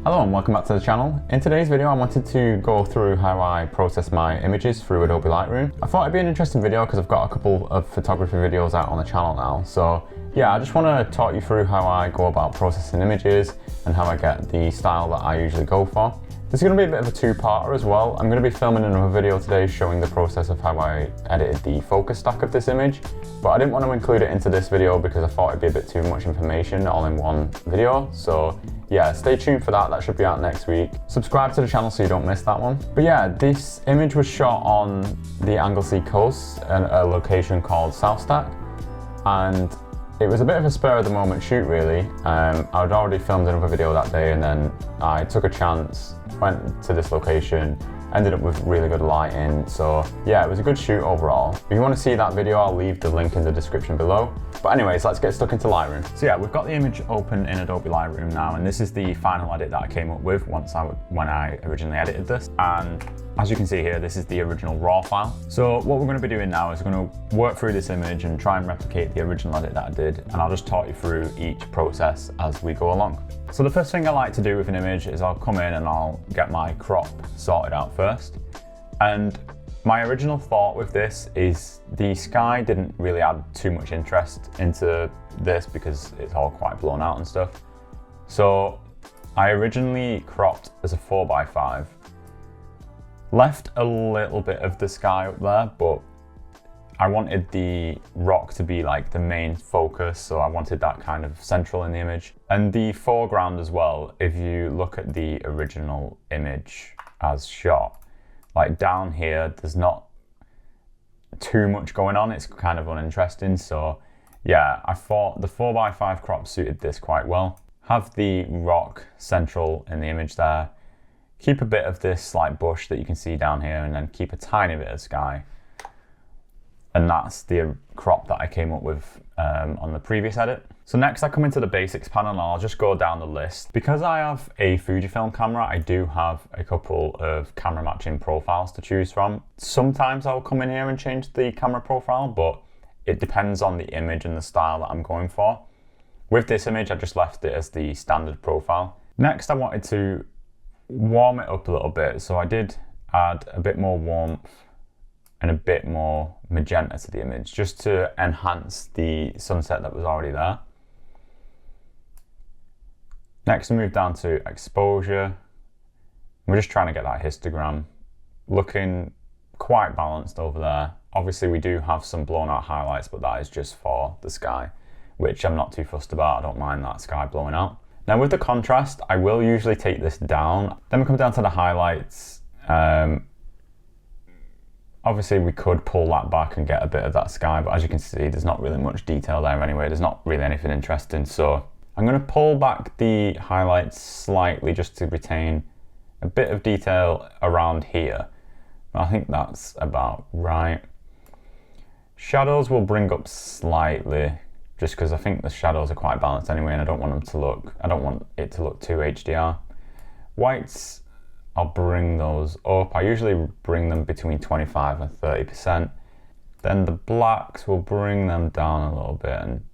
Hello and welcome back to the channel. In today's video I wanted to go through how I process my images through Adobe Lightroom. I thought it'd be an interesting video because I've got a couple of photography videos out on the channel now. So yeah, I just want to talk you through how I go about processing images and how I get the style that I usually go for. This is going to be a bit of a two-parter as well. I'm going to be filming another video today showing the process of how I edited the focus stack of this image, but I didn't want to include it into this video because I thought it'd be a bit too much information all in one video. So yeah, stay tuned for that. That should be out next week. Subscribe to the channel so you don't miss that one. But yeah, this image was shot on the Anglesey coast at a location called South Stack, and it was a bit of a spur of the moment shoot really. I'd already filmed another video that day and then I took a chance, went to this location, ended up with really good lighting. So yeah, it was a good shoot overall. If you want to see that video, I'll leave the link in the description below. But anyways, let's get stuck into Lightroom. So yeah, we've got the image open in Adobe Lightroom now, and this is the final edit that I came up with when I originally edited this. And as you can see here, this is the original raw file. So what we're going to be doing now is we're going to work through this image and try and replicate the original edit that I did, and I'll just talk you through each process as we go along. So the first thing I like to do with an image is I'll come in and I'll get my crop sorted out first. And my original thought with this is the sky didn't really add too much interest into this because it's all quite blown out and stuff. So I originally cropped as a 4:5. Left a little bit of the sky up there, but I wanted the rock to be like the main focus, so I wanted that kind of central in the image. And the foreground as well, if you look at the original image as shot, like down here, there's not too much going on, it's kind of uninteresting. So yeah, I thought the 4:5 crop suited this quite well. Have the rock central in the image there. Keep a bit of this like bush that you can see down here, and then keep a tiny bit of sky. And that's the crop that I came up with on the previous edit. So next I come into the basics panel and I'll just go down the list. Because I have a Fujifilm camera, I do have a couple of camera matching profiles to choose from. Sometimes I'll come in here and change the camera profile, but it depends on the image and the style that I'm going for. With this image, I just left it as the standard profile. Next, I wanted to warm it up a little bit, so I did add a bit more warmth and a bit more magenta to the image just to enhance the sunset that was already there. Next we move down to exposure. We're just trying to get that histogram looking quite balanced over there. Obviously we do have some blown out highlights, but that is just for the sky, which I'm not too fussed about. I don't mind that sky blowing out. Now with the contrast, I will usually take this down. Then we come down to the highlights. Obviously we could pull that back and get a bit of that sky, but as you can see, there's not really much detail there anyway. There's not really anything interesting. So I'm going to pull back the highlights slightly just to retain a bit of detail around here. I think that's about right. Shadows will bring up slightly, just because I think the shadows are quite balanced anyway, and I don't want it to look too HDR. Whites, I'll bring those up. I usually bring them between 25 and 30%. Then the blacks will bring them down a little bit, and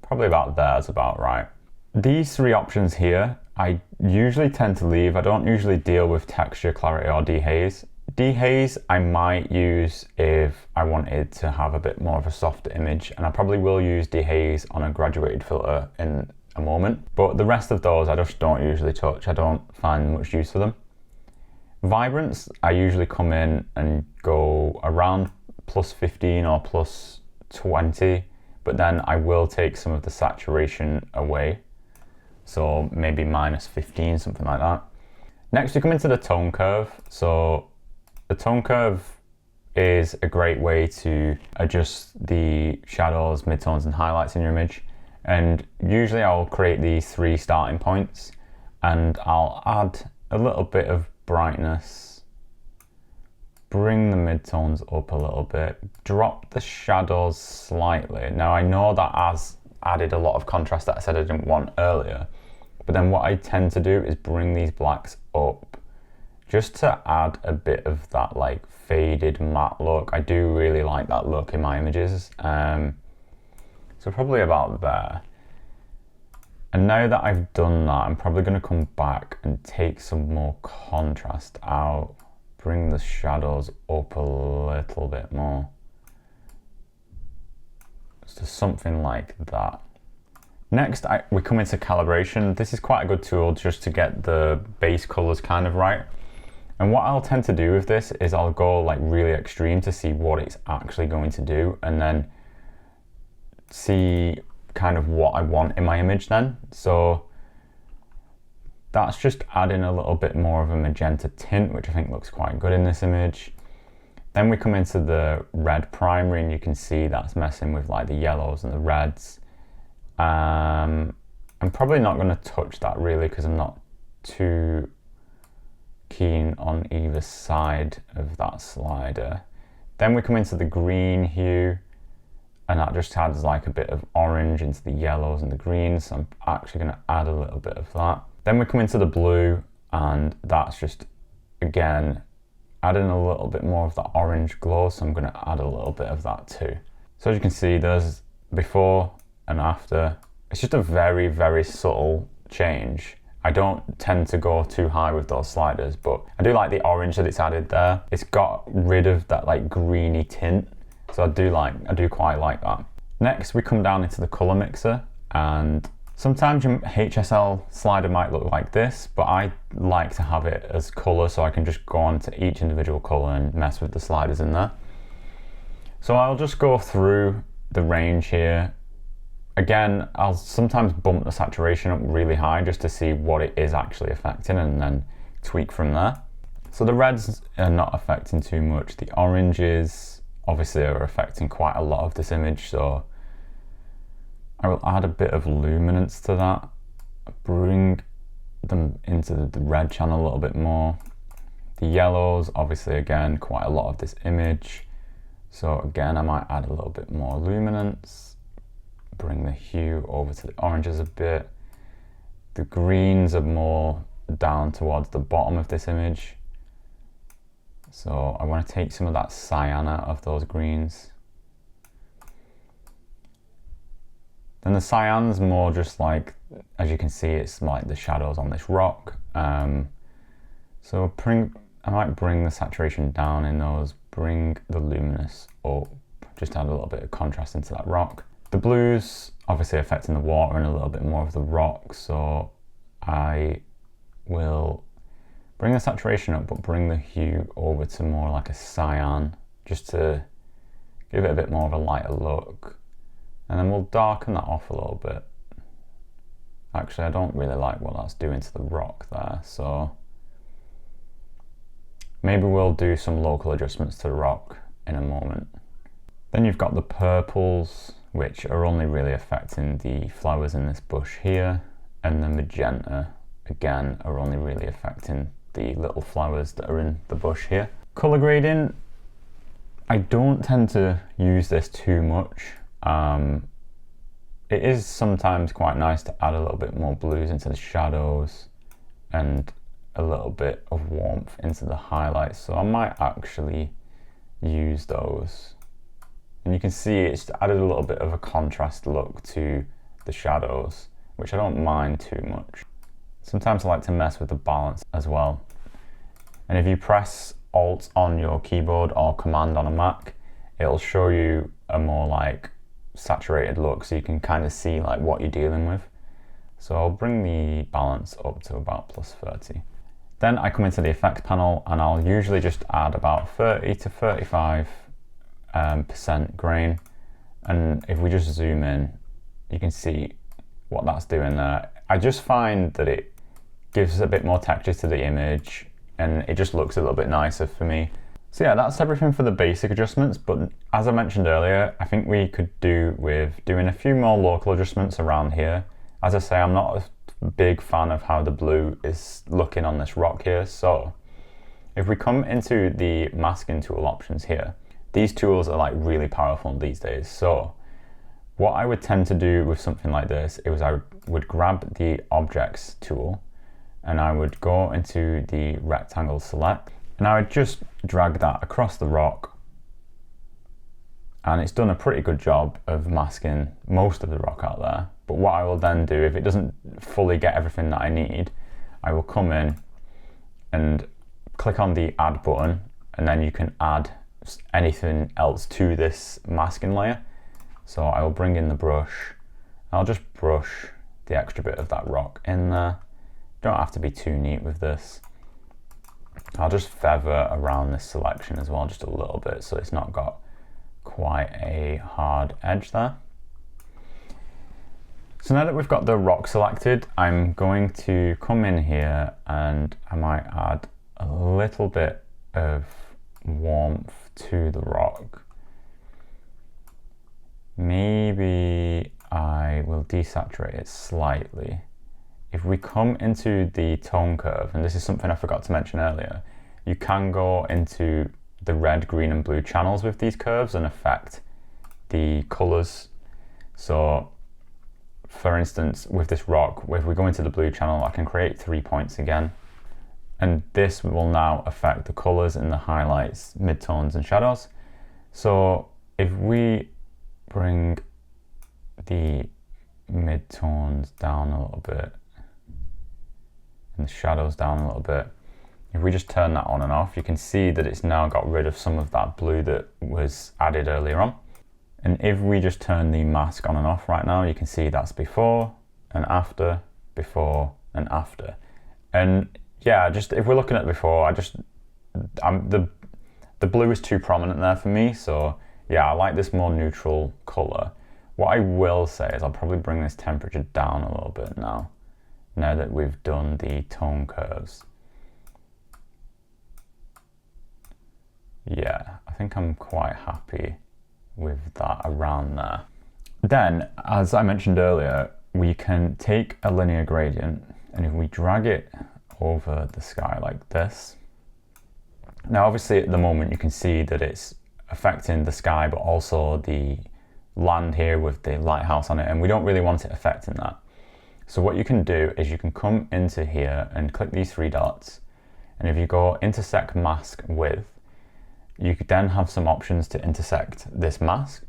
probably about there is about right. These three options here, I usually tend to leave. I don't usually deal with texture, clarity, or dehaze. Dehaze I might use if I wanted to have a bit more of a softer image, and I probably will use dehaze on a graduated filter in a moment. But the rest of those I just don't usually touch. I don't find much use for them. Vibrance, I usually come in and go around +15 or +20, but then I will take some of the saturation away. So maybe -15, something like that. Next we come into the tone curve. So the tone curve is a great way to adjust the shadows, midtones and highlights in your image. And usually I'll create these three starting points and I'll add a little bit of brightness, bring the midtones up a little bit, drop the shadows slightly. Now I know that has added a lot of contrast that I said I didn't want earlier, but then what I tend to do is bring these blacks up just to add a bit of that like faded matte look. I do really like that look in my images. So probably about there. And now that I've done that, I'm probably going to come back and take some more contrast out, bring the shadows up a little bit more. So something like that. Next, we come into calibration. This is quite a good tool just to get the base colors kind of right. And what I'll tend to do with this is I'll go like really extreme to see what it's actually going to do, and then see kind of what I want in my image then. So that's just adding a little bit more of a magenta tint, which I think looks quite good in this image. Then we come into the red primary, and you can see that's messing with like the yellows and the reds. I'm probably not going to touch that really because I'm not too keen on either side of that slider. Then we come into the green hue, and that just adds like a bit of orange into the yellows and the greens. So I'm actually going to add a little bit of that. Then we come into the blue, and that's just, again, adding a little bit more of that orange glow. So I'm going to add a little bit of that too. So as you can see, there's before and after. It's just a very, very subtle change. I don't tend to go too high with those sliders, but I do like the orange that it's added there. It's got rid of that like greeny tint. So I do quite like that. Next, we come down into the color mixer, and sometimes your HSL slider might look like this, but I like to have it as color so I can just go on to each individual color and mess with the sliders in there. So I'll just go through the range here. Again, I'll sometimes bump the saturation up really high just to see what it is actually affecting, and then tweak from there. So the reds are not affecting too much. The oranges obviously are affecting quite a lot of this image, so I will add a bit of luminance to that, bring them into the red channel a little bit more. The yellows, obviously, again, quite a lot of this image, so again I might add a little bit more luminance, bring the hue over to the oranges a bit. The greens are more down towards the bottom of this image, so I want to take some of that cyan out of those greens. Then the cyan's more just like, as you can see, it's like the shadows on this rock. So I might bring the saturation down in those, bring the luminous up, just add a little bit of contrast into that rock. The blues obviously affecting the water and a little bit more of the rock, so I will bring the saturation up, but bring the hue over to more like a cyan, just to give it a bit more of a lighter look. And then we'll darken that off a little bit. Actually, I don't really like what that's doing to the rock there, so maybe we'll do some local adjustments to the rock in a moment. Then you've got the purples, which are only really affecting the flowers in this bush here, and the magenta, again, are only really affecting the little flowers that are in the bush here. Color grading, I don't tend to use this too much. It is sometimes quite nice to add a little bit more blues into the shadows and a little bit of warmth into the highlights, so I might actually use those. And you can see it's added a little bit of a contrast look to the shadows, which I don't mind too much. Sometimes I like to mess with the balance as well. And if you press Alt on your keyboard or Command on a Mac, it'll show you a more like saturated look, so you can kind of see like what you're dealing with. So I'll bring the balance up to about +30. Then I come into the effects panel, and I'll usually just add about 30 to 35% grain. And if we just zoom in, you can see what that's doing there. I just find that it gives a bit more texture to the image, and it just looks a little bit nicer for me. So yeah, that's everything for the basic adjustments, but as I mentioned earlier, I think we could do with doing a few more local adjustments around here. As I say, I'm not a big fan of how the blue is looking on this rock here, so if we come into the masking tool options here, these tools are like really powerful these days. So what I would tend to do with something like this is I would grab the objects tool, and I would go into the rectangle select, and I would just drag that across the rock, and it's done a pretty good job of masking most of the rock out there. But what I will then do, if it doesn't fully get everything that I need, I will come in and click on the add button, and then you can add anything else to this masking layer. So I will bring in the brush. I'll just brush the extra bit of that rock in there. Don't have to be too neat with this. I'll just feather around this selection as well, just a little bit, so it's not got quite a hard edge there. So now that we've got the rock selected, I'm going to come in here and I might add a little bit of warmth to the rock. Maybe I will desaturate it slightly. If we come into the tone curve, and this is something I forgot to mention earlier, you can go into the red, green and blue channels with these curves and affect the colors. So for instance, with this rock, if we go into the blue channel, I can create 3 points again. And this will now affect the colors in the highlights, midtones and shadows. So if we bring the midtones down a little bit and the shadows down a little bit, if we just turn that on and off, you can see that it's now got rid of some of that blue that was added earlier on. And if we just turn the mask on and off right now, you can see that's before and after, before and after. And yeah, just if we're looking at before, the blue is too prominent there for me. So yeah, I like this more neutral color. What I will say is I'll probably bring this temperature down a little bit now that we've done the tone curves. Yeah, I think I'm quite happy with that around there. Then, as I mentioned earlier, we can take a linear gradient, and if we drag it over the sky like this, now obviously at the moment you can see that it's affecting the sky, but also the land here with the lighthouse on it, and we don't really want it affecting that. So what you can do is you can come into here and click these 3 dots, and if you go intersect mask with, you could then have some options to intersect this mask.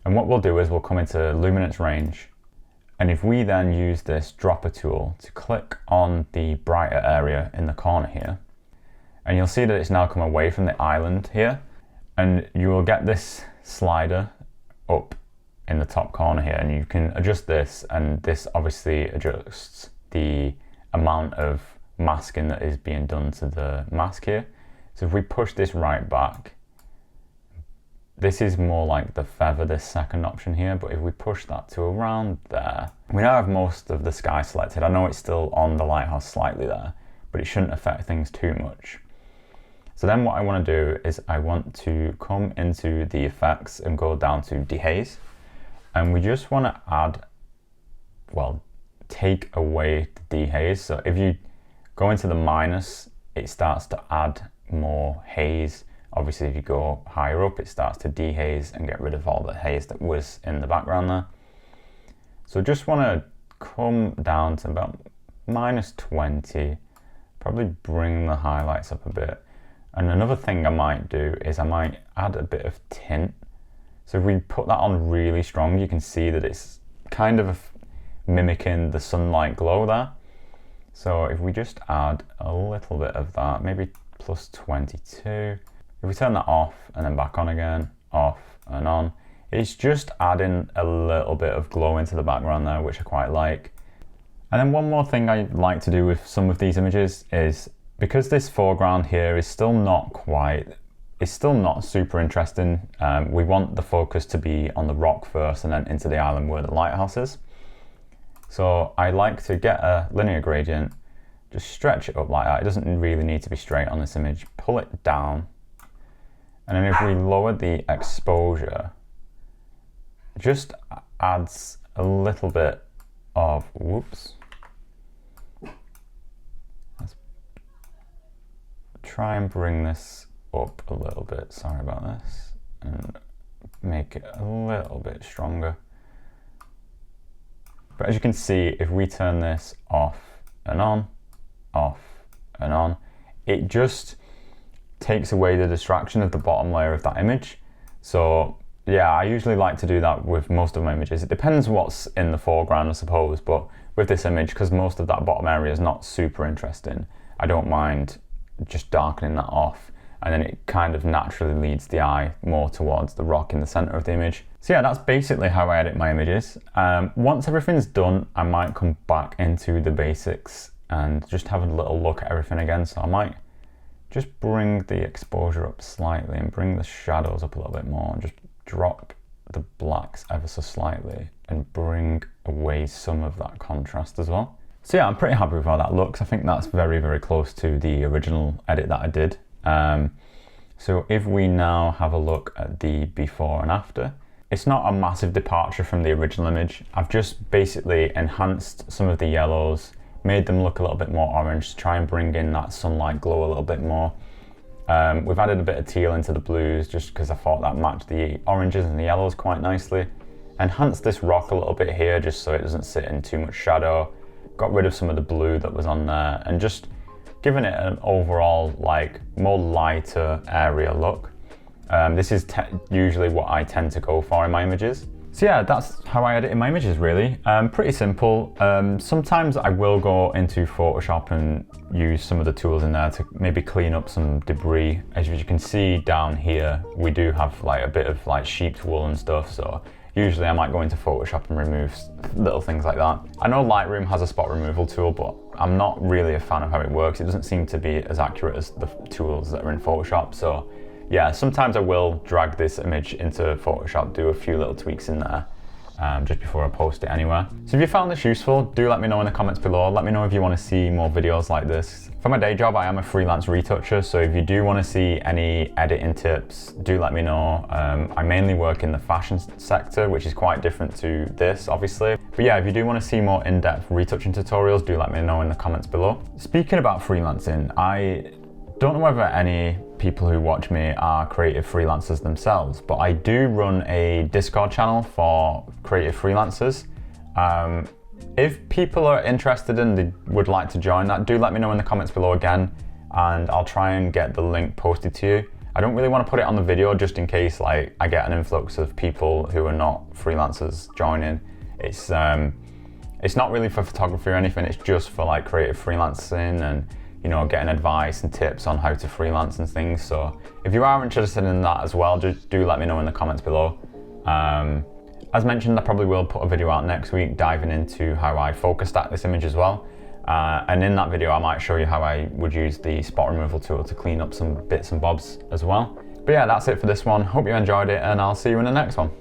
And what we'll do is we'll come into luminance range. And if we then use this dropper tool to click on the brighter area in the corner here, and you'll see that it's now come away from the island here, and you will get this slider up in the top corner here, and you can adjust this, and this obviously adjusts the amount of masking that is being done to the mask here. So if we push this right back, this is more like the feather, this second option here, but if we push that to around there, we now have most of the sky selected. I know it's still on the lighthouse slightly there, but it shouldn't affect things too much. So then what I want to do is I want to come into the effects and go down to dehaze, and we just want to add, well, take away the dehaze. So if you go into the minus, it starts to add more haze. Obviously if you go higher up, it starts to dehaze and get rid of all the haze that was in the background there. So just want to come down to about -20, probably bring the highlights up a bit. And another thing I might do is I might add a bit of tint. So if we put that on really strong, you can see that it's kind of mimicking the sunlight glow there. So if we just add a little bit of that, maybe +22. If we turn that off and then back on again, off and on, it's just adding a little bit of glow into the background there, which I quite like. And then one more thing I like to do with some of these images is, because this foreground here is still not super interesting, we want the focus to be on the rock first and then into the island where the lighthouse is. So I like to get a linear gradient, just stretch it up like that. It doesn't really need to be straight on this image. Pull it down. And then if we lower the exposure, it just adds a little bit of, whoops. Let's try and bring this up a little bit. Sorry about this. And make it a little bit stronger. But as you can see, if we turn this off and on, it just takes away the distraction of the bottom layer of that image. So yeah, I usually like to do that with most of my images. It depends what's in the foreground, I suppose, but with this image, because most of that bottom area is not super interesting, I don't mind just darkening that off, and then it kind of naturally leads the eye more towards the rock in the center of the image. So yeah, that's basically how I edit my images. Once everything's done, I might come back into the basics and just have a little look at everything again. So I might just bring the exposure up slightly and bring the shadows up a little bit more, and just drop the blacks ever so slightly and bring away some of that contrast as well. So yeah, I'm pretty happy with how that looks. I think that's very, very close to the original edit that I did. So if we now have a look at the before and after, it's not a massive departure from the original image. I've just basically enhanced some of the yellows, made them look a little bit more orange to try and bring in that sunlight glow a little bit more. We've added a bit of teal into the blues just because I thought that matched the oranges and the yellows quite nicely. Enhanced this rock a little bit here just so it doesn't sit in too much shadow. Got rid of some of the blue that was on there and just given it an overall like more lighter area look. This is usually what I tend to go for in my images. So yeah, that's how I edit in my images really. Pretty simple. Sometimes I will go into Photoshop and use some of the tools in there to maybe clean up some debris. As you can see down here, we do have like a bit of like sheep's wool and stuff, so usually I might go into Photoshop and remove little things like that. I know Lightroom has a spot removal tool, but I'm not really a fan of how it works. It doesn't seem to be as accurate as the tools that are in Photoshop. So yeah, sometimes I will drag this image into Photoshop, do a few little tweaks in there just before I post it anywhere. So if you found this useful, do let me know in the comments below. Let me know if you want to see more videos like this. For my day job, I am a freelance retoucher, so if you do want to see any editing tips, do let me know. I mainly work in the fashion sector, which is quite different to this, obviously. But yeah, if you do want to see more in-depth retouching tutorials, do let me know in the comments below. Speaking about freelancing, I don't know whether any people who watch me are creative freelancers themselves, but I do run a Discord channel for creative freelancers. If people are interested and they would like to join that, do let me know in the comments below again, and I'll try and get the link posted to you. I don't really want to put it on the video just in case like I get an influx of people who are not freelancers joining. It's not really for photography or anything, it's just for like creative freelancing and, you know, getting advice and tips on how to freelance and things. So if you are interested in that as well, just do let me know in the comments below. As mentioned, I probably will put a video out next week diving into how I focus stack this image as well. And in that video, I might show you how I would use the spot removal tool to clean up some bits and bobs as well. But yeah, that's it for this one. Hope you enjoyed it, and I'll see you in the next one.